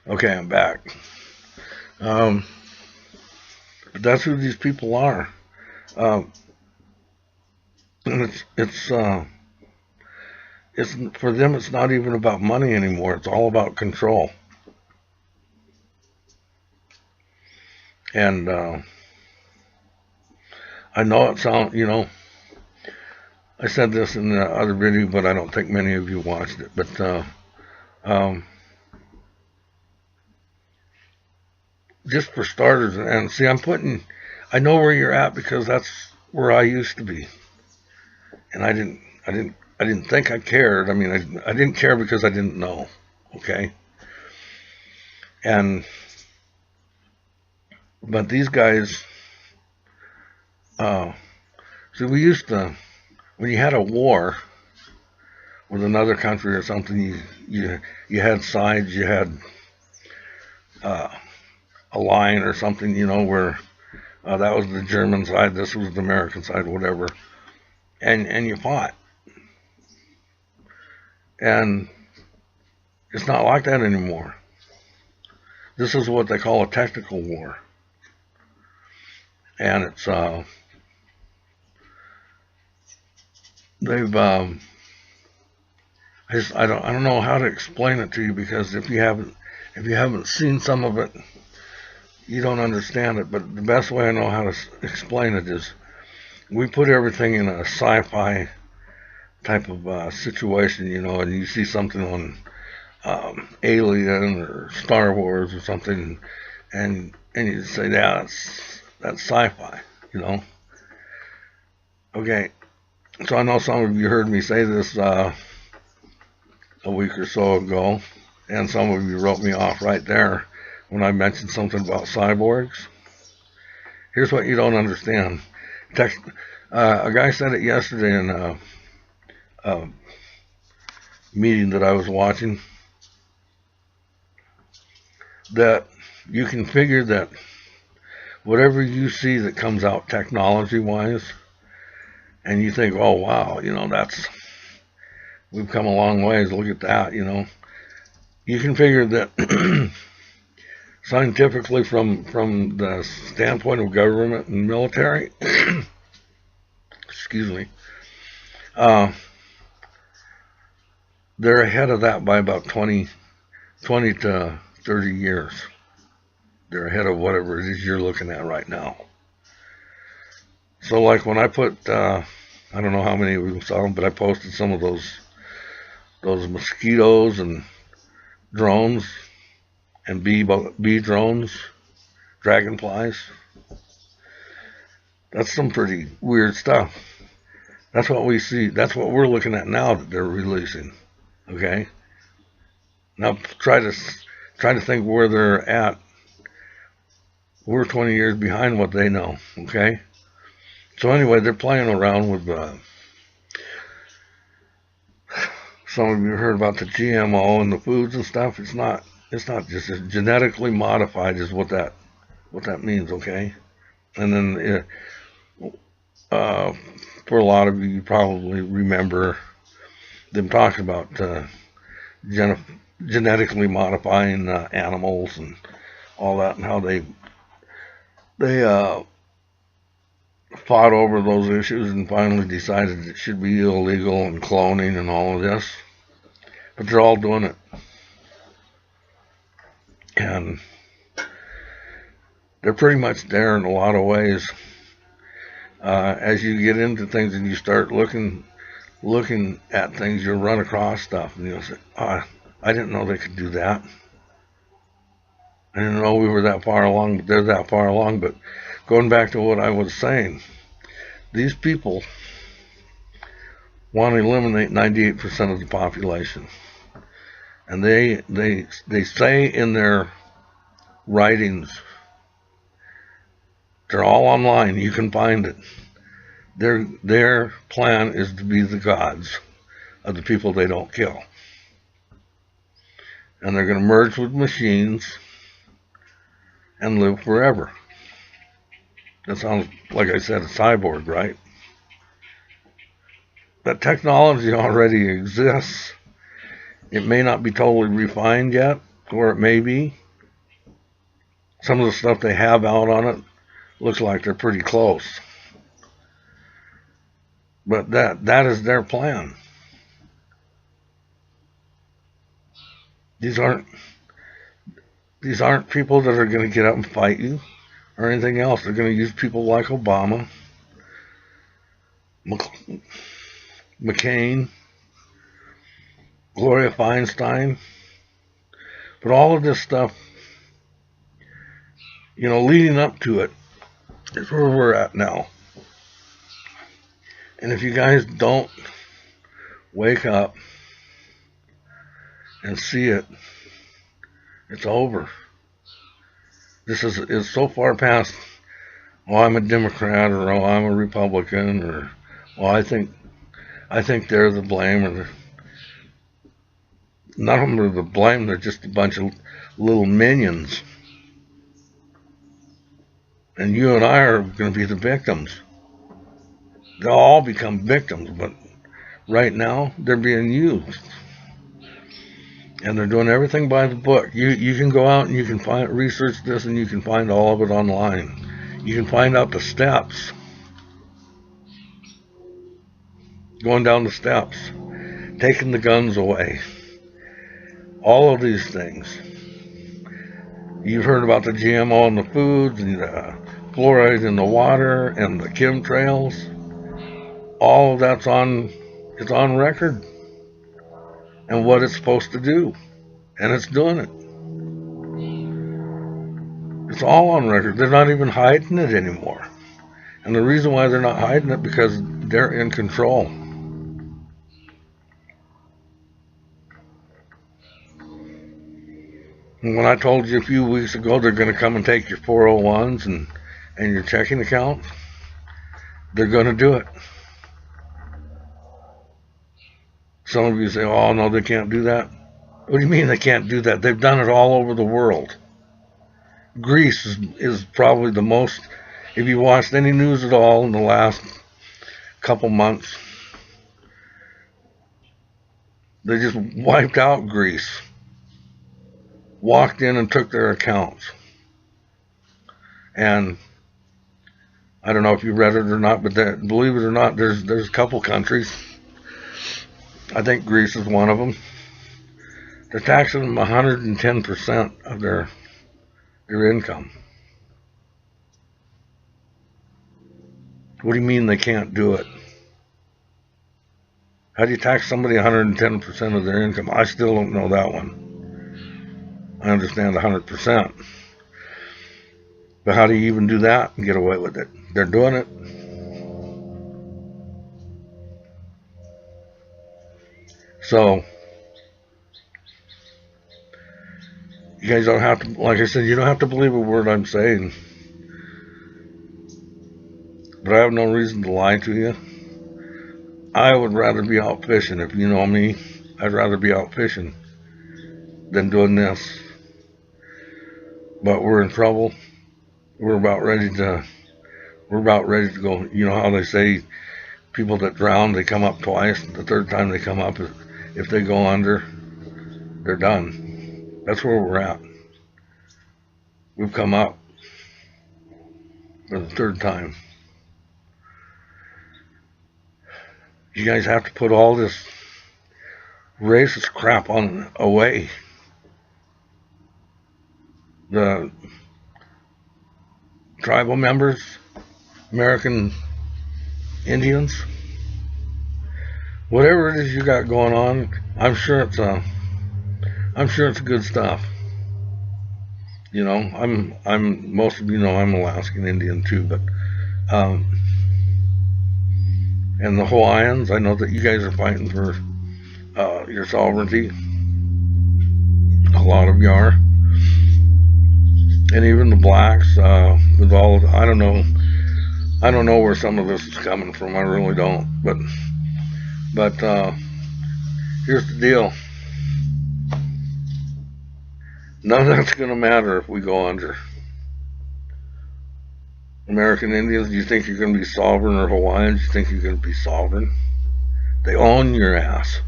Okay, I'm back. Um, but that's who these people are. Um, and it's for them. It's not even about money anymore. It's all about control. And I know it sounds, I said this in the other video, but I don't think many of you watched it. But um, just for starters, and see, I know where you're at because that's where I used to be, and I didn't think I cared. I mean, I didn't care because I didn't know. Okay, and but these guys, uh, see, we used to when you had a war with another country or something, you had sides, you had uh, a line or something, where that was the German side, this was the American side, whatever, and you fought, and it's not like that anymore. This is what they call a tactical war, and it's they've I don't know how to explain it to you because if you haven't seen some of it, you don't understand it. But the best way I know how to explain it is we put everything in a sci-fi type of situation, and you see something on Alien or Star Wars or something, and you say, yeah, that's sci-fi, you know. Okay, so I know some of you heard me say this a week or so ago, and some of you wrote me off right there when I mentioned something about cyborgs. Here's what you don't understand. Text, a guy said it yesterday in a meeting that I was watching that you can figure that whatever you see that comes out technology wise, and you think, oh wow, we've come a long ways. Look at that, You can figure that scientifically from the standpoint of government and military, excuse me, uh, they're ahead of that by about 20 to 30 years. They're ahead of whatever it is you're looking at right now. So, like when I put, I don't know how many of you saw them, but I posted some of those mosquitoes and drones and bee drones, dragonflies. That's some pretty weird stuff. That's what we see. That's what we're looking at now that they're releasing. Okay. Now try to think where they're at. We're 20 years behind what they know. Okay. So anyway, they're playing around with. Some of you heard about the GMO and the foods and stuff. It's not. It's not just genetically modified is what that means. Okay. And then for a lot of you, you probably remember them talking about genetically modifying animals and all that, and how they fought over those issues and finally decided it should be illegal and cloning and all of this. But they're all doing it, and they're pretty much there in a lot of ways. As you get into things and you start looking at things, you'll run across stuff, and you'll say, "Oh, I didn't know they could do that. I didn't know we were that far along, but they're that far along." But going back to what I was saying, these people want to eliminate 98% of the population, and they say in their writings, they're all online. You can find it. Their plan is to be the gods of the people they don't kill, and they're going to merge with machines and live forever. That sounds like I said a cyborg, right? That technology already exists. It may not be totally refined yet, or it may be. Some of the stuff they have out on it looks like they're pretty close. But that is their plan. These aren't people that are going to get up and fight you or anything else. They're going to use people like Obama, McCain, Gloria Feinstein. But all of this stuff, leading up to it is where we're at now. And if you guys don't wake up and see it, it's over. This is so far past, oh, I'm a Democrat, or oh, I'm a Republican, or well, I think they're the blame, or none of them are the blame. They're just a bunch of little minions, and you and I are going to be the victims. They'll all become victims, but right now they're being used. And they're doing everything by the book. You can go out and you can research this, and you can find all of it online. You can find out the steps. Going down the steps. Taking the guns away. All of these things. You've heard about the GMO in the foods, and the fluoride in the water, and the chemtrails. All of that's it's on record. And what it's supposed to do. And it's doing it. It's all on record. They're not even hiding it anymore. And the reason why they're not hiding it, because they're in control. And when I told you a few weeks ago they're going to come and take your 401s and your checking accounts, they're going to do it. Some of you say, oh, no, they can't do that. What do you mean they can't do that? They've done it all over the world. Greece is probably the most, if you watched any news at all in the last couple months, they just wiped out Greece. Walked in and took their accounts. And I don't know if you read it or not, but believe it or not, there's a couple countries. I think Greece is one of them. They're taxing them 110% of their income. What do you mean they can't do it? How do you tax somebody 110% of their income? I still don't know that one. I understand 100%. But how do you even do that and get away with it? They're doing it. So, you guys don't have to, like I said, you don't have to believe a word I'm saying. But I have no reason to lie to you. I would rather be out fishing. If you know me, I'd rather be out fishing than doing this. But we're in trouble. We're about ready to go. You know how they say people that drown, they come up twice. The third time they come up, if they go under, they're done. That's where we're at. We've come up for the third time. You guys have to put all this racist crap away. The tribal members, American Indians, whatever it is you got going on, I'm sure it's good stuff. You know, most of you know I'm Alaskan Indian too, but and the Hawaiians, I know that you guys are fighting for your sovereignty. A lot of you are. And even the blacks, with all of, I don't know where some of this is coming from. I really don't. But here's the deal. None of that's going to matter if we go under. American Indians, do you think you're going to be sovereign, or Hawaiians, do you think you're going to be sovereign? They own your ass.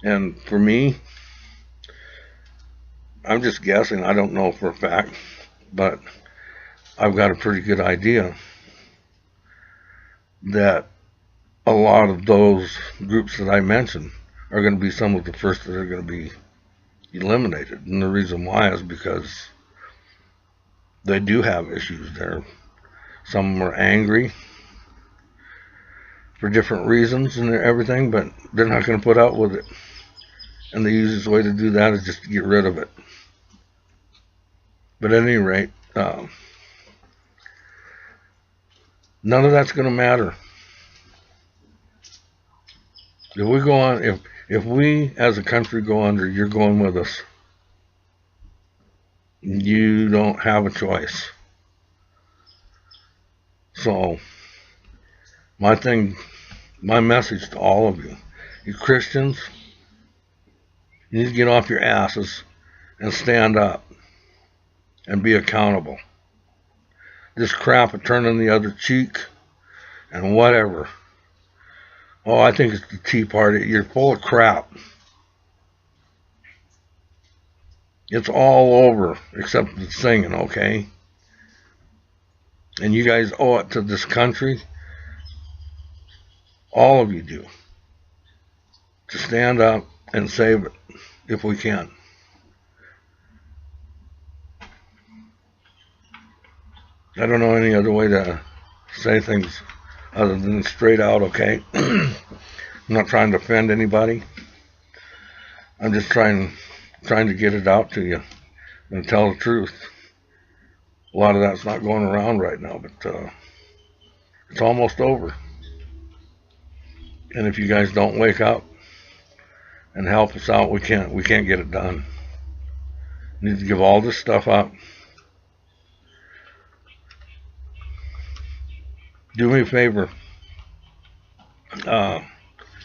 And for me, I'm just guessing. I don't know for a fact, but I've got a pretty good idea that a lot of those groups that I mentioned are going to be some of the first that are going to be eliminated. And the reason why is because they do have issues there. Some are angry for different reasons and everything, but they're not going to put up with it. And the easiest way to do that is just to get rid of it. But at any rate, none of that's going to matter. If we go on, if we as a country go under, you're going with us. You don't have a choice. So, my message to all of you, you Christians, you need to get off your asses and stand up and be accountable. This crap of turning the other cheek and whatever. Oh, I think it's the Tea Party. You're full of crap. It's all over except the singing, okay? And you guys owe it to this country. All of you do. To stand up and save it if we can. I don't know any other way to say things other than straight out, okay? I'm not trying to offend anybody. I'm just trying to get it out to you and tell the truth. A lot of that's not going around right now, but it's almost over. And if you guys don't wake up and help us out, we can't get it done. We need to give all this stuff up. Do me a favor. At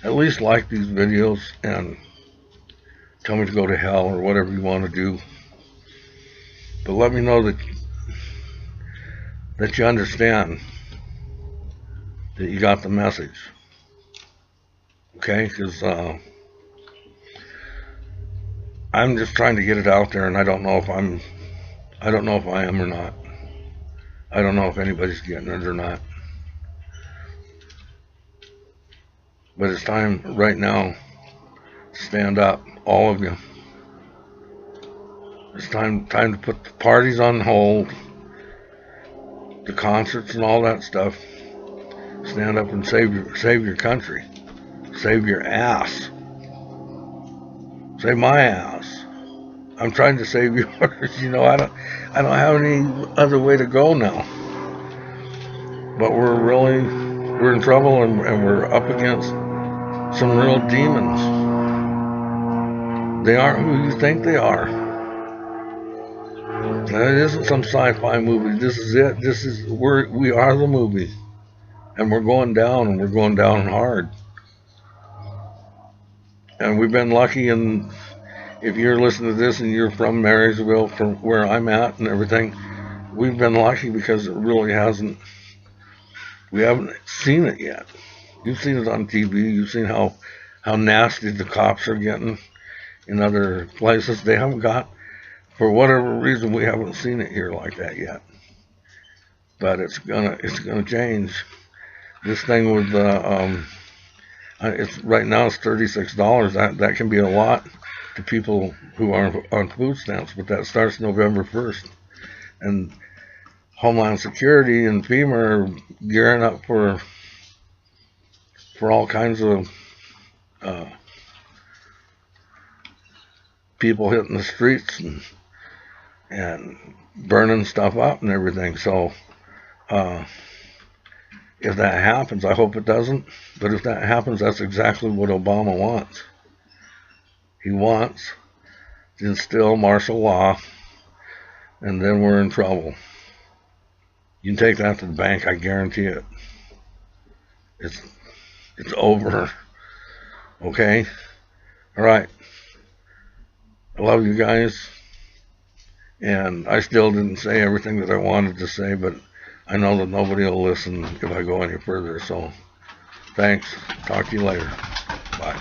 least like these videos and tell me to go to hell or whatever you want to do. But let me know that you understand that you got the message. Okay? Because I'm just trying to get it out there, and I don't know if I am or not. I don't know if anybody's getting it or not. But it's time right now to stand up, all of you. It's time to put the parties on hold, the concerts and all that stuff. Stand up and save your country. Save your ass. Save my ass. I'm trying to save yours. You know, I don't have any other way to go now. But we're in trouble, and we're up against some real demons. They aren't who you think they are. And it isn't some sci-fi movie. This is it. We are the movie. And we're going down, and we're going down hard. And we've been lucky, and if you're listening to this and you're from Marysville, from where I'm at and everything, we've been lucky because it really we haven't seen it yet. You've seen it on TV. You've seen how nasty the cops are getting in other places. They haven't got, for whatever reason, we haven't seen it here like that yet. But it's gonna change. This thing with it's right now it's $36. That can be a lot to people who are on food stamps, but that starts November 1st. And Homeland Security and FEMA are gearing up for all kinds of people hitting the streets and burning stuff up and everything. So if that happens, I hope it doesn't, but if that happens, that's exactly what Obama wants. He wants to instill martial law, and then we're in trouble. You can take that to the bank, I guarantee it. It's over. Okay? Alright. I love you guys. And I still didn't say everything that I wanted to say, but I know that nobody will listen if I go any further. So, thanks. Talk to you later. Bye.